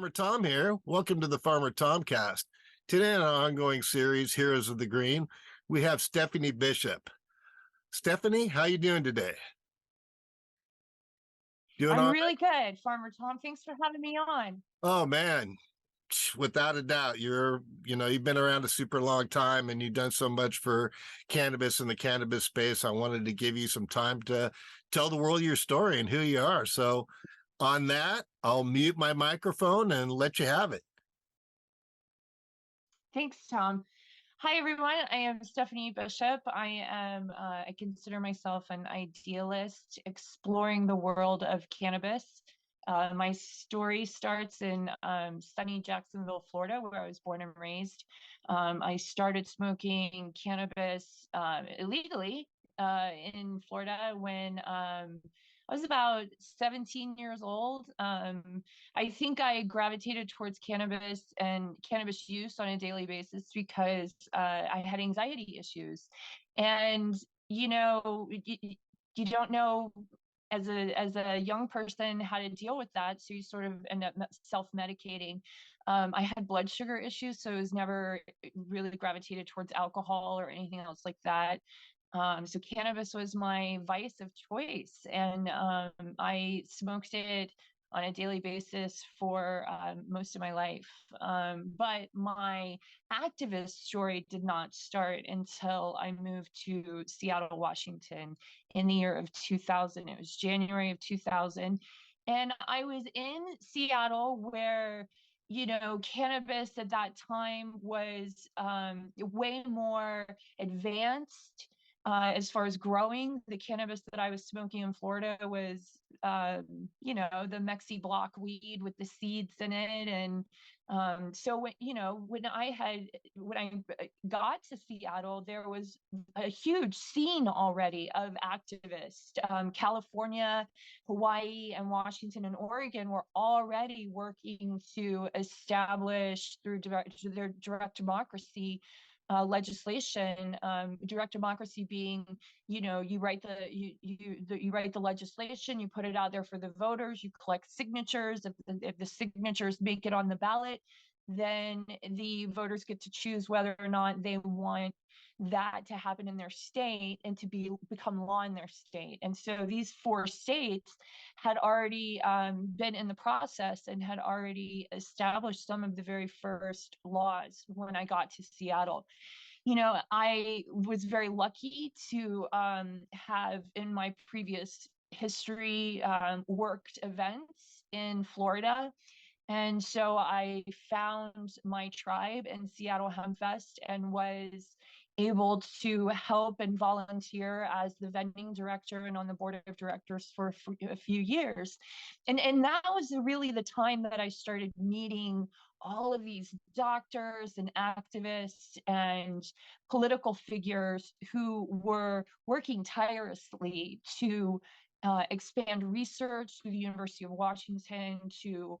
Farmer Tom here. Welcome to the Farmer Tomcast. Today in our ongoing series, Heroes of the Green, we have Stephanie Bishop. Stephanie, how you doing today? Doing I'm all really good, Farmer Tom. Thanks for having me on. Oh man, without a doubt, you've been around a super long time and you've done so much for cannabis and the cannabis space. I wanted to give you some time to tell the world your story and who you are. So on that, I'll mute my microphone and let you have it. Thanks, Tom. Hi, everyone. I am Stephanie Bishop. I consider myself an idealist exploring the world of cannabis. My story starts in sunny Jacksonville, Florida, where I was born and raised. I started smoking cannabis illegally in Florida when I was about 17 years old. I think I gravitated towards cannabis and cannabis use on a daily basis because I had anxiety issues. And, you don't know as a young person how to deal with that. So you sort of end up self-medicating. I had blood sugar issues, so I was never really gravitated towards alcohol or anything else like that. So cannabis was my vice of choice, and I smoked it on a daily basis for most of my life. But my activist story did not start until I moved to Seattle, Washington in the year of 2000. It was January of 2000. And I was in Seattle where cannabis at that time was way more advanced as far as growing. The cannabis that I was smoking in Florida was, the Mexi block weed with the seeds in it. And so when I got to Seattle, there was a huge scene already of activists. California, Hawaii, and Washington and Oregon were already working to establish through their direct democracy legislation. Direct democracy being, you write the legislation, you put it out there for the voters, you collect signatures. If the signatures make it on the ballot, then the voters get to choose whether or not they want that to happen in their state and to become law in their state. And so these 4 states had already been in the process and had already established some of the very first laws when I got to Seattle. I was very lucky to have in my previous history worked events in Florida. And so I found my tribe in Seattle Hemp Fest and was able to help and volunteer as the vending director and on the board of directors for a few years. And that was really the time that I started meeting all of these doctors and activists and political figures who were working tirelessly to expand research through the University of Washington, to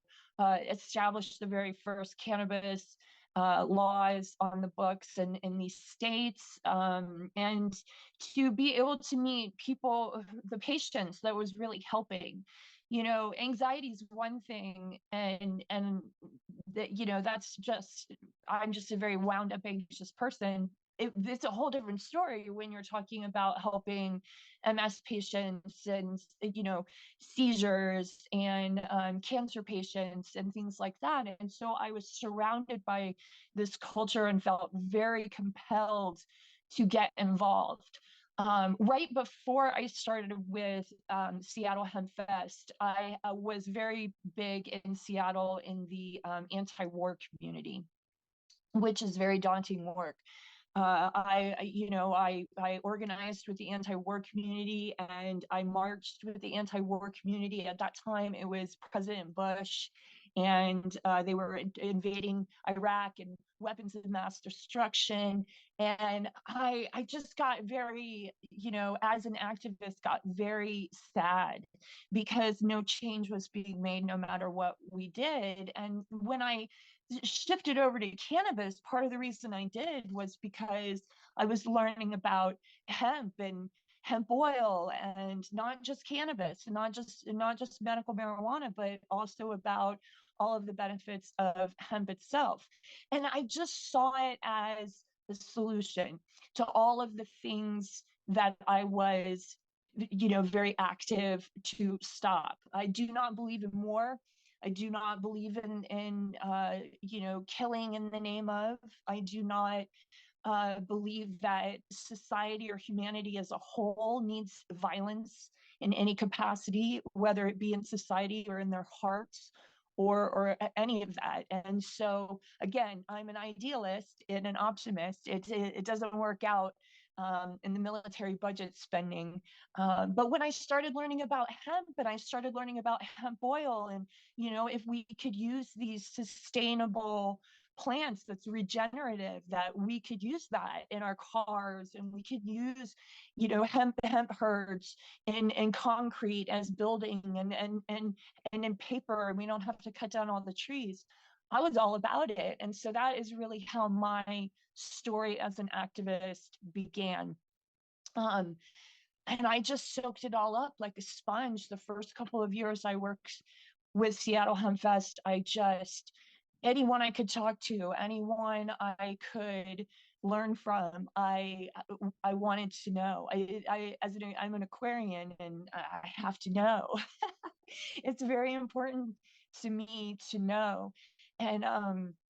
establish the very first cannabis laws on the books in these states, and to be able to meet people, the patients that was really helping. Anxiety is one thing, and that, that's just, I'm just a very wound up anxious person. It's a whole different story when you're talking about helping MS patients and seizures and cancer patients and things like that. And so I was surrounded by this culture and felt very compelled to get involved. Right before I started with Seattle Hemp Fest, I was very big in Seattle in the anti-war community, which is very daunting work. I organized with the anti-war community, and I marched with the anti-war community. At that time, it was President Bush, and they were invading Iraq and weapons of mass destruction. And I just got very, as an activist, got very sad because no change was being made no matter what we did. And when I shifted over to cannabis, part of the reason I did was because I was learning about hemp and hemp oil, and not just cannabis, and not just medical marijuana, but also about all of the benefits of hemp itself. And I just saw it as the solution to all of the things that I was, very active to stop. I do not believe in war. I do not believe in killing in the name of. I do not believe that society or humanity as a whole needs violence in any capacity, whether it be in society or in their hearts or any of that. And so, again, I'm an idealist and an optimist. It doesn't work out in the military budget spending. But when I started learning about hemp and I started learning about hemp oil, and if we could use these sustainable plants that's regenerative, that we could use that in our cars, and we could use hemp herds in concrete as building, and in paper, and we don't have to cut down all the trees. I was all about it. And so that is really how my story as an activist began. um, and I just soaked it all up like a sponge. The first couple of years I worked with Seattle Hemp Fest, anyone I could talk to, anyone I could learn from, I wanted to know. I'm an Aquarian, and I have to know. It's very important to me to know. And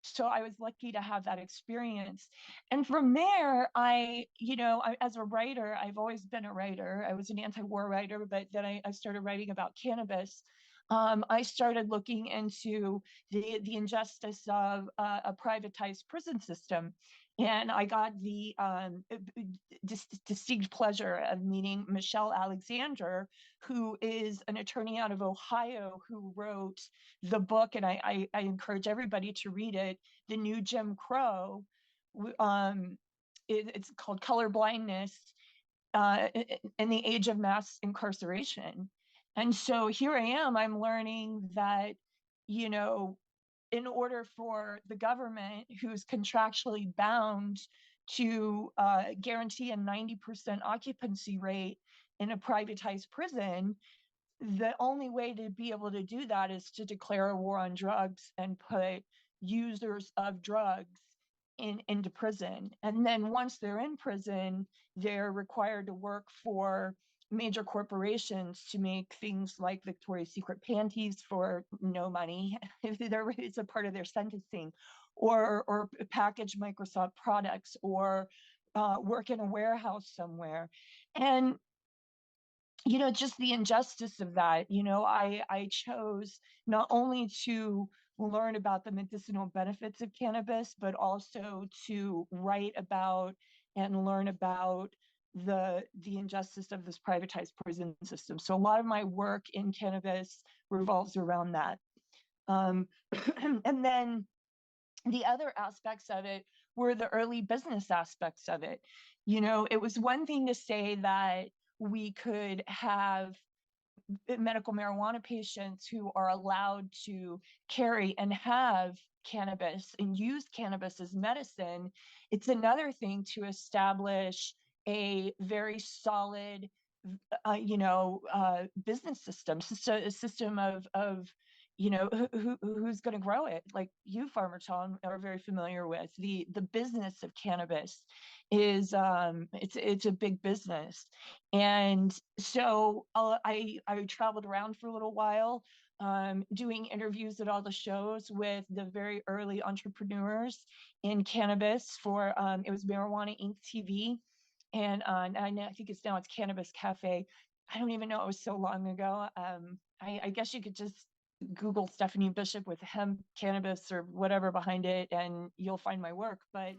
so I was lucky to have that experience. And from there, as a writer, I've always been a writer. I was an anti-war writer, but then I started writing about cannabis. I started looking into the injustice of a privatized prison system. And I got the distinct pleasure of meeting Michelle Alexander, who is an attorney out of Ohio, who wrote the book, and I encourage everybody to read it, The New Jim Crow. It's called Color Blindness in the Age of Mass Incarceration. And so here I am, I'm learning that, in order for the government, who's contractually bound to guarantee a 90% occupancy rate in a privatized prison, the only way to be able to do that is to declare a war on drugs and put users of drugs into prison. And then once they're in prison, they're required to work for major corporations to make things like Victoria's Secret panties for no money. It's a part of their sentencing, or package Microsoft products, or work in a warehouse somewhere. And just the injustice of that. I chose not only to learn about the medicinal benefits of cannabis, but also to write about and learn about the injustice of this privatized prison system. So a lot of my work in cannabis revolves around that. And then the other aspects of it were the early business aspects of it. It was one thing to say that we could have medical marijuana patients who are allowed to carry and have cannabis and use cannabis as medicine. It's another thing to establish a very solid business system, a system of who's going to grow it. Like you, Farmer Tom, are very familiar with the business of cannabis. Is it's a big business. And so I traveled around for a little while, doing interviews at all the shows with the very early entrepreneurs in cannabis for it was Marijuana Inc. TV, and I think it's Cannabis Cafe. I don't even know, it was so long ago. I guess you could just Google Stephanie Bishop with hemp, cannabis, or whatever behind it, and you'll find my work. But